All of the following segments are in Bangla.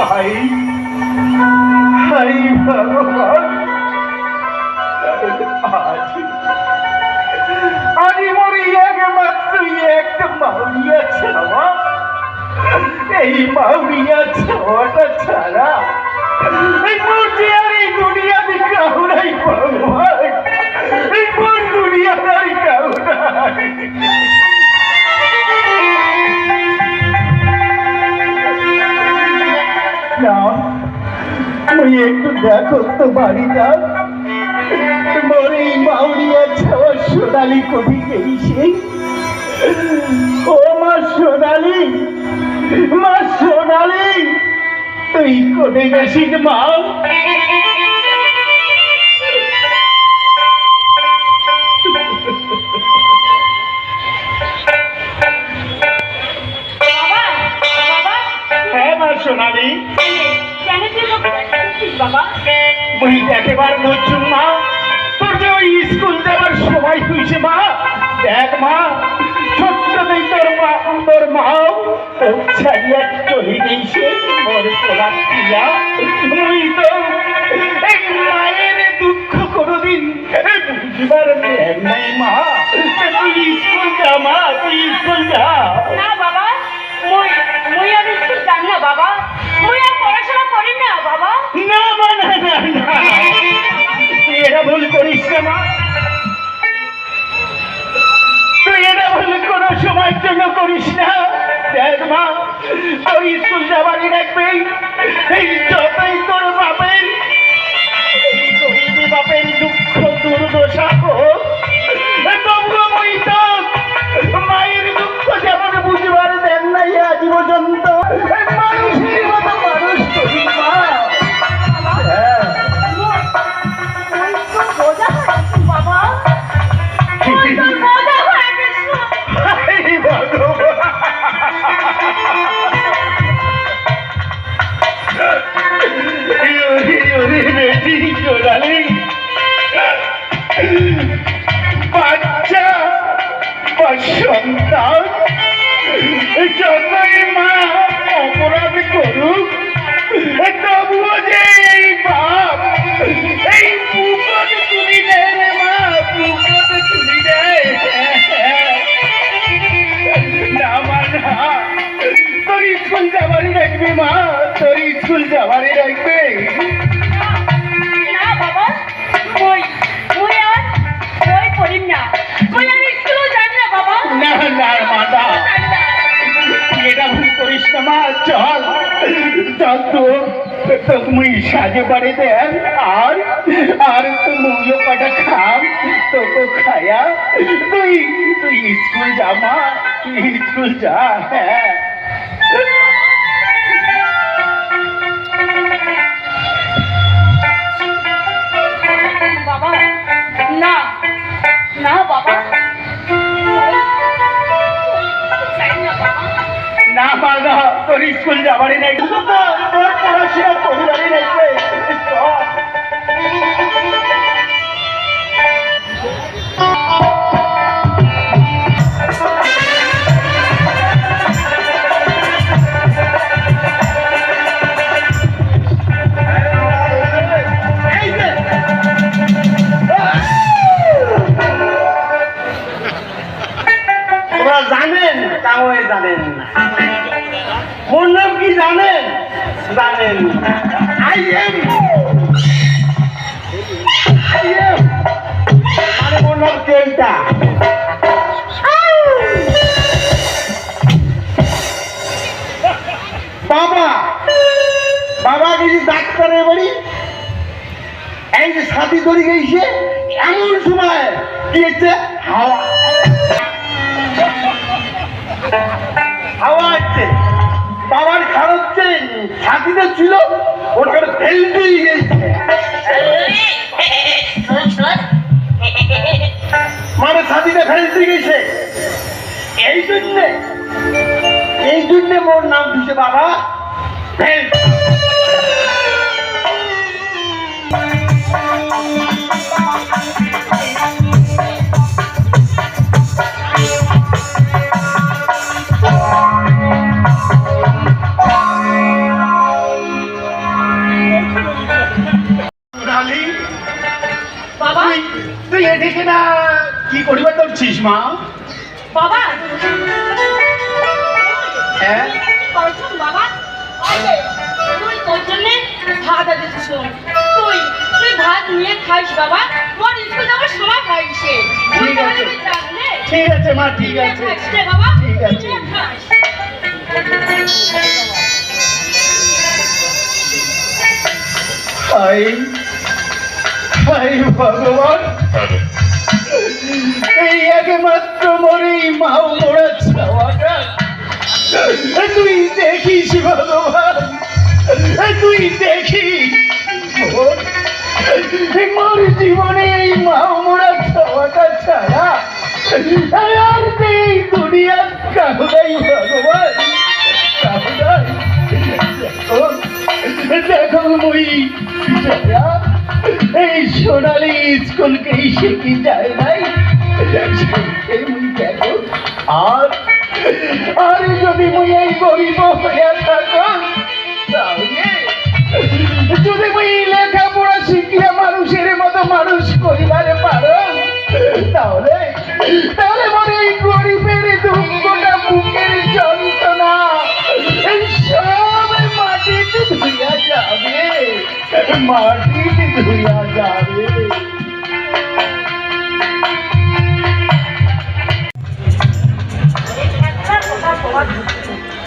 হাই হাই ভগবান, আজ মরি একমাত্র একটা মাউরিয়া ছাওয়া। এই মাউরিয়া ছাওয়াটা ছাড়া এই দুনিয়াতে কাউরাই ভগবান, এই কোন দুনিয়াটাই কাউরাই। না তুই একটু দেখো তো বাড়িটা, তোমার এই মাউরিয়া ছাওয়া সোনালি কবি গেছে। ও মা সোনালি, মা সোনালি, তুই কোনে গেছিস মা? হ্যাঁ মা সোনালি, তুই একেবারে নজুম মা, তোর যে ওই স্কুল যাবার সময় হয়েছে মা। দেখ মা, ছোট্টতেই তোর মাও ছাড়িয়া চলে গেছে। মোর পোলা প্রিয়া, তুই তো এই মায়ের দুঃখ কোনোদিন বুঝবার দেখ নাই মা। তুই স্কুল যা মা, তুই স্কুল যা। না বাবা, মুই আর স্কুল যাই না বাবা, মুই আর পড়াশোনা করি না বাবা। না মা, না না না, তুই এটা ভুল করিস না মা। তুই এটা ভুল কোনো সময়ের জন্য করিস না। দেখ মা, তোর স্কুল যাবারই রাখবে, এই যতই তোর বাপের বাপের দুঃখ দুর্দশা হোক, তবুও মই তো মায়ের দুঃখ যেমন বুঝবার দেন নাই আজ পর্যন্ত, মানুষের মতো মানুষ করি মা। হ্যাঁ বোঝা হয়েছে বাবা, বোঝা হয়ে গেছে। বাচ্চা বা সন্তান যতই মা অপরাধ করুক, তবুও যে এই বাপ এই বুকট তুলি দেয় রে মা, বুকট তুলি দেয়। না মা না, তোর স্কুল যাবারই রাখবে মা, তোর স্কুল যাবারই রাখবে। না বাবা, মুই আর বই পড়িম না, মুই আর স্কুলও যাই না বাবা। না না মা, না, এটা ভুল করিস না মা। চল চল, তো মুই সাজে বাড়ি দেন, আর আর তো মুইও কটা খাম, তোকে খায়া তুই তুই স্কুল যা মা, তুই স্কুল যা। হ্যাঁ বাবা, না না বাবা, না পারবা, তোর স্কুল যাবারই নাই, তোর পড়াশোনা করিবারই রাখবে। জানেন তাও জানেন না, মোর নাম কি জানেন? জানেন আই এম মানে মোর নাম কেলটা। বাবা বাবা গেছি ডাক্তারের বাড়ি, এই যে সাথী ধরে গেছে, এমন সময় দিয়েছে হাওয়া, হাওয়া আসছে। বাবার খারাপ যে ছাতিটা ছিল ওটা ফেলতেই গেছে, মানে ছাতিটা ফেলতে গেছে। এই জন্যে মোর নাম দিছে বাবা ফেল। করিবার ধরছিস মা? বাবা হ্যাঁ কি করছো বাবা? আরে তুই তোর জন্যে ভাত আনছিস। তুই তুই ভাত নিয়ে খাইস বাবা। মোর স্কুল যাবার সময় হয়েছে। তুই ঠিক আছে। তাহলে তুই জানলে ঠিক আছে মা, ঠিক নিয়ে আছে। খাইস রে বাবা। ঠিক আছে। নিয়ে খাইস। হাই হাই ভগবান, এই একমাত্র মরে মাও মোড়া ছাওয়াটা তুই দেখিস ভগবান, তুই দেখিস মোর জীবনে এই মাও মোড়া ছাওয়াটা ছাড়া আর এই দুনিয়া কাহুদাই ভগবান, কাহুদাই। দেখো মুই এই সোনালি স্কুলকে শিখি যায় নাই, মুই দেখো আর আর যদি মুই এই গরিব হইয়া থাকো তাহলে যদি মুই লেখাপড়া শিখিয়া মানুষের মতো মানুষ করিবারে পারো তাহলে তাহলে মনে এই গরিবের দুঃখটা বুকের যন্ত্রণা এই সব মাটিতে ধুইয়া যাবে, মাটিতে ধুইয়া যাবে।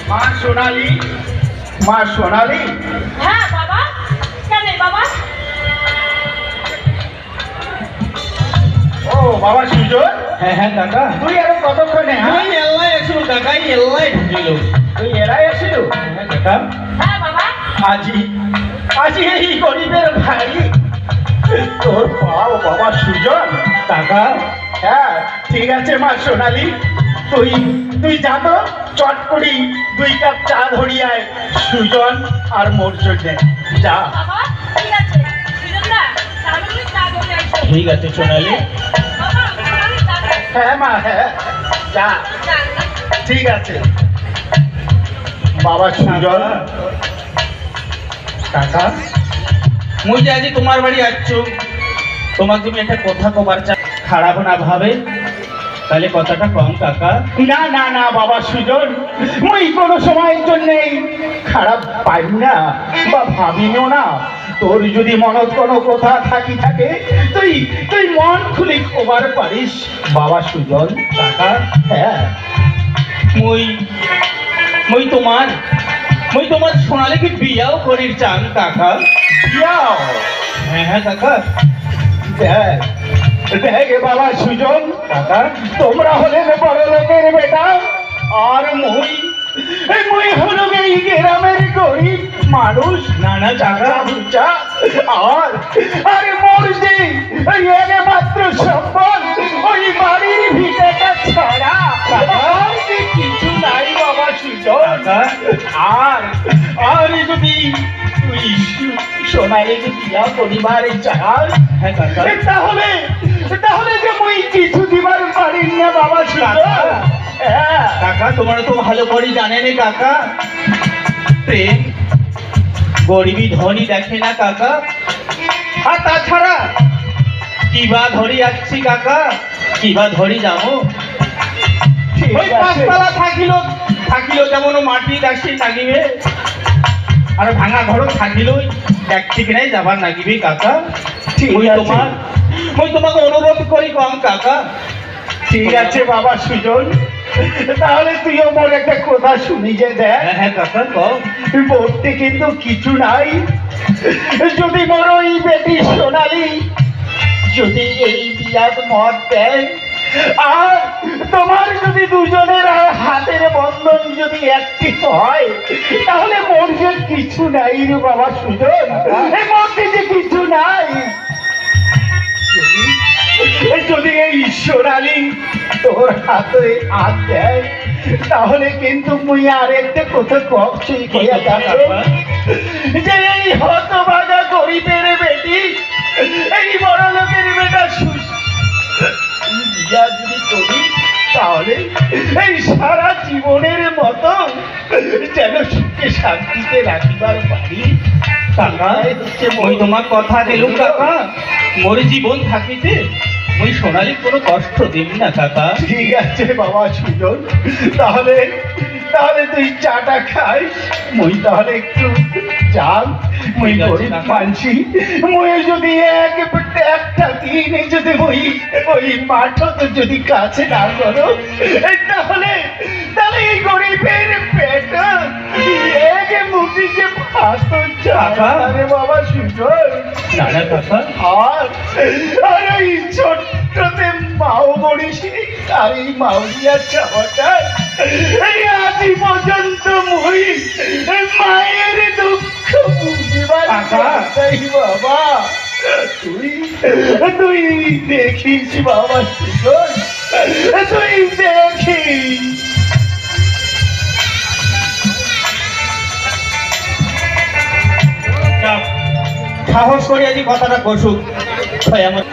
মা সোনালি, মা সোনালি, হ্যাঁ বাবা, কেন বাবা? ও বাবা সুজন, হ্যাঁ হ্যাঁ কাকা, তুই আর কতক্ষণে? আমি এল্লাই আসিল কাকা, এল্লাই ঢুকিল। তুই এরাই আসিল? হ্যাঁ কাকা, হ্যাঁ বাবা, আজি আজি এই গরিবের ভাই তোর পাও বাবা সুজন। কাকা হ্যাঁ ঠিক আছে মা সোনালি, তুই তুই যা তো চট করি 2 কাপ চা ধরিয়ায় সুজন আর মোর জন্যে যা। বাবা ঠিক আছে। সুজনদা, তাহলে তুমি চা করে আইসো। ঠিক আছে সোনালি। বাবা, আমি চা খাই। হ্যাঁ মা, হ্যাঁ যা, চা। ঠিক আছে। বাবা সুজন, কাকা মুই যে আজি তোমার বাড়ি আসছো, তোমাকে তুমি একটা কথা কবার চা, খারাপ না ভাবে তাহলে কথাটা কম কাকা। না না না বাবা সুজন, মুই কোনো সময়ের জন্যেই খারাপ পাই না বা ভাবিও না। তোর যদি মনত কোনো কথা থাকি থাকে তুই তুই মন খুলে খবর পারিস বাবা সুজন। কাকা হ্যাঁ মুই মুই তোমার মুই তোমার সোনালিকে বিয়াও করির চান কাকা। যাও হ্যাঁ হ্যাঁ কাকা। দেখ দেখ বাবা সুজন, কাকা তোমরা হলেন বড় লোকের বেটা আর মুই মুই হলো এই গ্রামের গরিব মানুষ। না না কাকা, বুঝা আর আরে মোর যে ওই একমাত্র সম্পদ ওই বাড়ির ভিটাটা ছাড়া আর যে কিছু নাই বাবা সুজন। কাকা আর আর যদি তুই সোনালিকে বিয়া পরিবারে চাস হ্যাঁ কাকা। তাহলে তাহলে যে মুই কিছু দিবার পারি না বাবা সুজন। হ্যাঁ কাকা তোমার তো ভালো করে জানেন কাকা, প্রেম গরিবী ধনী দেখে না কাকা। আর তাছাড়া কিবা ধরি আসছি কাকা, কিবা ধরি যাবো। ঠিক ওই আছে। পাঁচতলা থাকিল থাকিল যেমন মাটি দাসি লাগিবে, আর ভাঙা ঘর থাকিল এক ঠিকানায় যাবার লাগিবে কাকা। ঠিক ওই আছে। তোমার ওই তোমাকে অনুরোধ করি কম কাকা। ঠিক আছে বাবা সুজন, তাহলে তুইও মোর একটা কথা শুনি যে দেখ, হ্যাঁ হ্যাঁ কাকা কম। বলতে কিন্তু কিছু নাই। যদি মোর ওই বেটি সোনালি যদি এই বিয়াত মত দেয় আর তোমার যদি দুজনের হাতের বন্ধন যদি একটি হয় তাহলে মোর যে কিছু নাই রে বাবা সুজন, এর মধ্যে যে কিছু নাই। যদি এই সোনালি তোর হাতে হাত দেয় তাহলে কিন্তু মুই আর একটা কথা কচ্ছই কইয়া যাবে যে এই হতভাগা গরিবের বেটি এই বড় লোকের বেটা বিয়া যদি করি তাহলে এই সারা জীবনের মতো যেন সুখে শান্তিতে রাখিবার পারি। কাকা ওই তোমার কথা দিলুম কাকা, মোর জীবন থাকিতে ওই সোনালি কোনো কষ্ট দিবি না কাকা। ঠিক আছে বাবা সুজন, তাহলে তাহলে তুই চাটা খাই, মই তাহলে একটু যান, মই ঠিক আছে, গরিব কাকা। মানছি, মই যদি একটা দিন যদি ওই মাঠত যদি কাছে না করো, তাহলে তাহলে এই গরিবের পেট এক মুঠিকে ভাত কাকা। আরে বাবা সুজন। না না কাকা, আর আর এই ছোট্টতে মাও মরিসি, আর এই মাউরিয়া চাওয়াটা এই আজই পর্যন্ত মই মায়ের দুঃখ বুঝিবার কাকা। তাই বাবা। তুই তুই দেখিস বাবা সুজন, তুই দেখিস। যাক, সাহস করে আজ কথাটা কষুক। ভাই আমার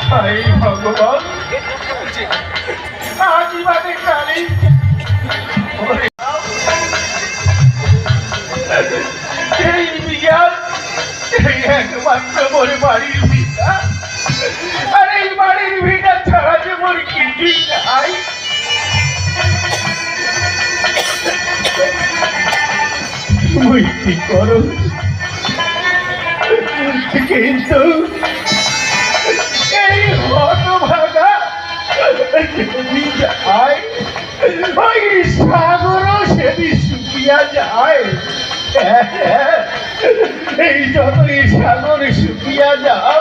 হায় ভগবান, আজীবনে কালী এই বিয়ার এই একমাত্র মোর বাড়ির ভিটা, আর এই বাড়ির ভিটা ছাড়া যে মোর কিছুই নাই। তুই কি করো, কিন্তু এই হতভাগা যদি যায়, ওই সাগরও সেদিন শুকিয়া যায়। এই যতই সাগর শুকিয়া যাও,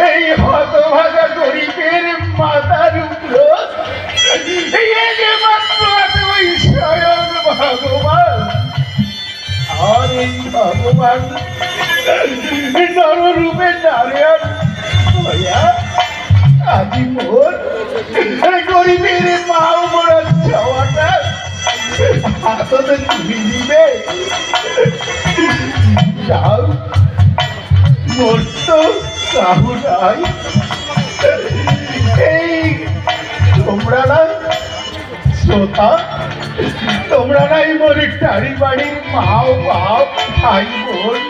এই হতভাগা গরিবের মাথার উপর এই একমাত্র আছে ওই স্বয়ং ভগবান। আর এই ভগবান নররূপে নারায়ণ হইয়া আজি মোর গরিবের মাও মরার চাওয়াটা হাততে তুলি দিবে। যাও, মোর তো কাহু নাই। এই তোমরা না শ্রোতা, তোমরা নাই মোর টাড়ি বাড়ির মাও বাপ ভাই বোন,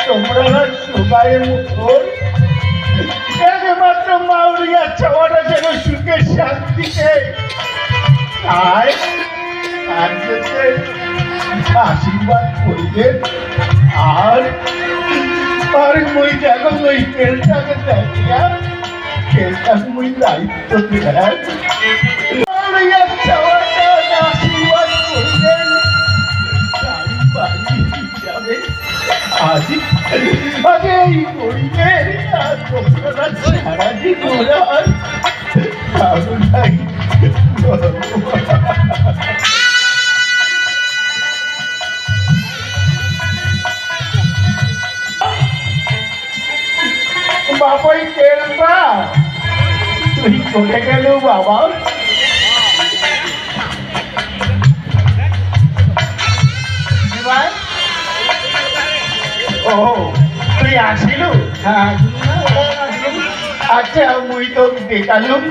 তোমরা না সোগায় মোর একমাত্র মাউরিয়া চাওয়াটা যেন সুখে শান্তিতে তাই আশীর্বাদ করিবেন। আর আর মই যখন ওই তেলটাকে দেখিয়া তেলটা মই দায়িত্ব দিলেন, মাউরিয়া চাওয়াটা আশীর্বাদ করিবেন। বাড়ি বাড়ি যাবে আজ আগে এই গরিবের আর তোমরা সারা জীবন আর কারো নাই। বাবাই তেলবা তুই কোথায় গেল বাবা? ও তুই আসিল? আচ্ছা মুই তো দেখালুম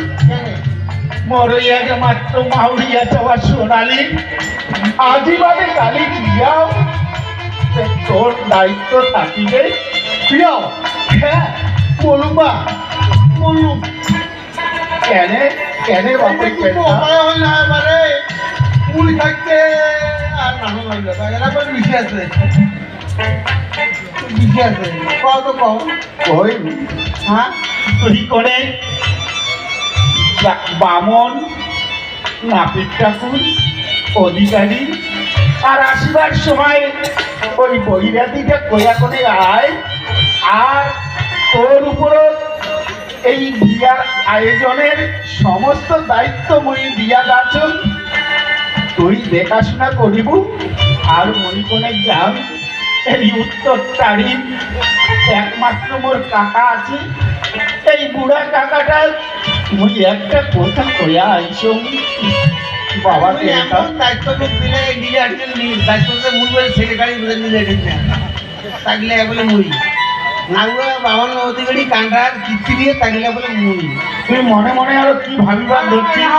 মোর একমাত্র মাউরিয়া চাওয়া সোনালি আজীবনে কালি দিয়াও তোর দায়িত্ব থাকিবে। প্রিয়াও হ্যাঁ বলুন বা বলুন কেন কেন বাপে কেন মানে মুড়ি থাকতে আর নানু লাগবে তাকে বেশি আছে বেশি আছে কত কম ওই হ্যাঁ তুই করে বামন নাপিত ঠাকুর অধিকারী আর আসিবার সময় ওই বহিরাতিটা কয়া করে আয়। আর তোর উপরও এই বিয়ার আয়োজনের সমস্ত দায়িত্ব মই দিয়া যাচ্ছ, তুই দেখাশোনা করিব। আর মরিকনে গ্রাম এই উত্তর তারিখ একমাত্র মোর কাকা আছে, এই বুড়া কাকাটা মুই একটা কথা কয়া আইসম বাবা তুমি এমন দায়িত্ব দিলে নিজে একজন দায়িত্ব মুই বলে সেক্রেটারি বলে নিলে থাকলে বলে মুই না বাবার অধিকারী কান্ডার কীর্তি দিয়ে থাকলে বলে মুই তুই মনে মনে আরো কি ভাবিবার ধরছিস?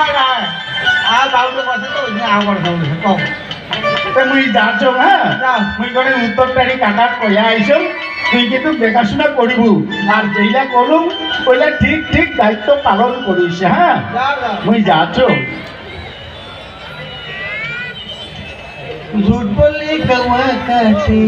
আর বাবুদের কথা তো ওই জন্য আমার কথা কম তে মুই যাচ্ছ হ্যাঁ যাও। মুই করে উত্তরটারি কাটা কয়া আইসম তুই কিন্তু দেখাশোনা করিব আর যেইলা করুম ওইলা ঠিক ঠিক দায়িত্ব পালন করিস হ্যাঁ যাও যাও মুই যাচ্ছ झूठ बोले कौआ काटे